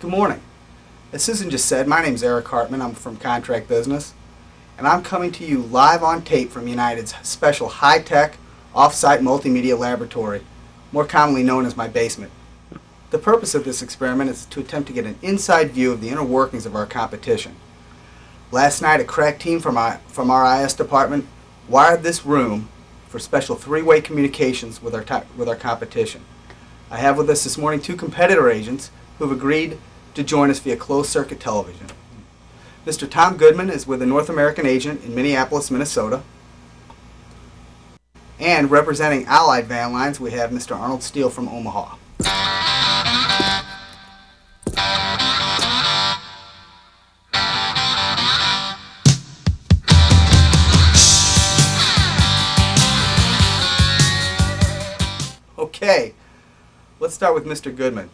Good morning. As Susan just said, my name's EricHartman. I'm from Contract Business, and I'm coming to you live on tape from United's special high-tech, off-site multimedia laboratory, more commonly known as my basement. The purpose of this experiment is to attempt to get an inside view of the inner workings of our competition. Last night, a crack team from our IS department wired this room for special three-way communications with our competition. I have with us this morning two competitor agents who have agreed to join us via closed-circuit television. Mr. Tom Goodman is with a North American agent in Minneapolis, Minnesota. And representing Allied Van Lines, we have Mr. Arnold Steele from Omaha. Okay, let's start with Mr. Goodman.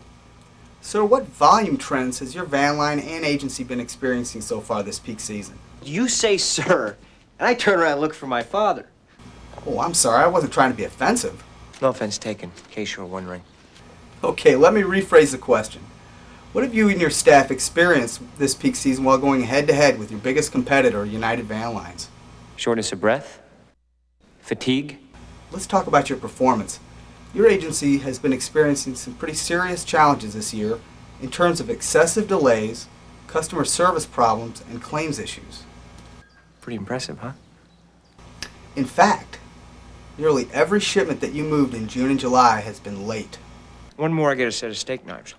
Sir, what volume trends has your van line and agency been experiencing so far this peak season? You say sir, and I turn around and look for my father. Oh, I'm sorry, I wasn't trying to be offensive. No offense taken, in case you were wondering. Okay, let me rephrase the question. What have you and your staff experienced this peak season while going head-to-head with your biggest competitor, United Van Lines? Shortness of breath? Fatigue? Let's talk about your performance. Your agency has been experiencing some pretty serious challenges this year in terms of excessive delays, customer service problems, and claims issues. Pretty impressive, huh? In fact, nearly every shipment that you moved in June and July has been late. One more, I get a set of steak knives.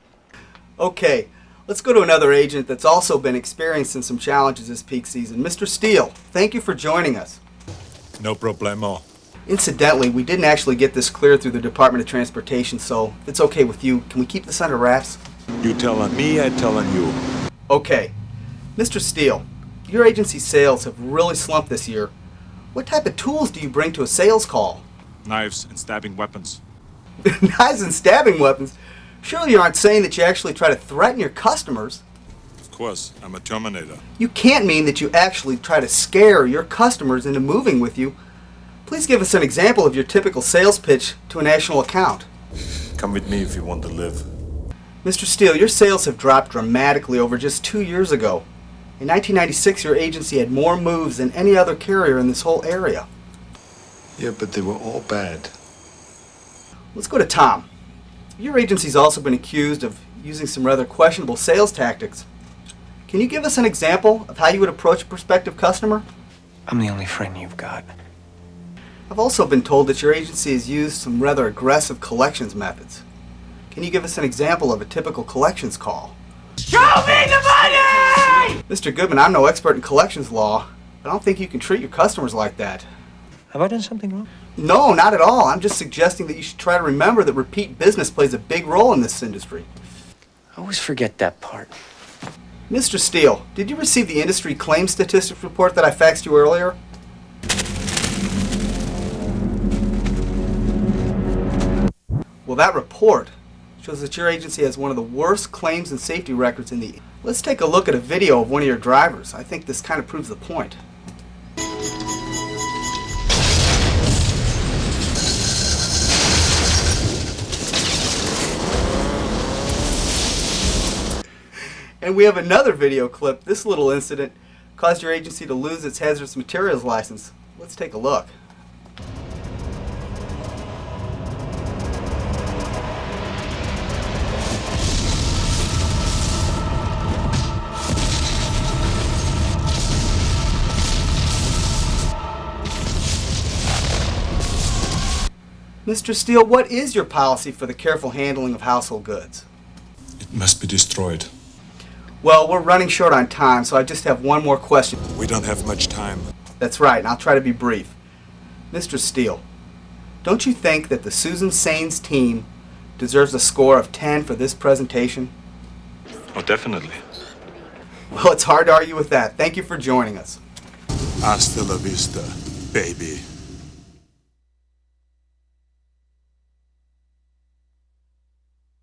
Okay, let's go to another agent that's also been experiencing some challenges this peak season. Mr. Steele, thank you for joining us. No problemo. Incidentally, we didn't actually get this cleared through the Department of Transportation, so if it's okay with you, can we keep this under wraps? You telling me, I telling you. Okay. Mr. Steele, your agency's sales have really slumped this year. What type of tools do you bring to a sales call? Knives and stabbing weapons. Knives and stabbing weapons? Surely you aren't saying that you actually try to threaten your customers. Of course, I'm a Terminator. You can't mean that you actually try to scare your customers into moving with you. Please give us an example of your typical sales pitch to a national account. Come with me if you want to live. Mr. Steele, your sales have dropped dramatically over just 2 years ago. In 1996, your agency had more moves than any other carrier in this whole area. Yeah, but they were all bad. Let's go to Tom. Your agency's also been accused of using some rather questionable sales tactics. Can you give us an example of how you would approach a prospective customer? I'm the only friend you've got. I've also been told that your agency has used some rather aggressive collections methods. Can you give us an example of a typical collections call? Show me the money! Mr. Goodman, I'm no expert in collections law, but I don't think you can treat your customers like that. Have I done something wrong? No, not at all. I'm just suggesting that you should try to remember that repeat business plays a big role in this industry. I always forget that part. Mr. Steele, did you receive the industry claims statistics report that I faxed you earlier? Well, that report shows that your agency has one of the worst claims and safety records in the... Let's take a look at a video of one of your drivers. I think this kind of proves the point. And we have another video clip. This little incident caused your agency to lose its hazardous materials license. Let's take a look. Mr. Steele, what is your policy for the careful handling of household goods? It must be destroyed. Well, we're running short on time, so I just have one more question. We don't have much time. That's right, and I'll try to be brief. Mr. Steele, don't you think that the Susan Saines team deserves a score of 10 for this presentation? Oh, definitely. Well, it's hard to argue with that. Thank you for joining us. Hasta la vista, baby.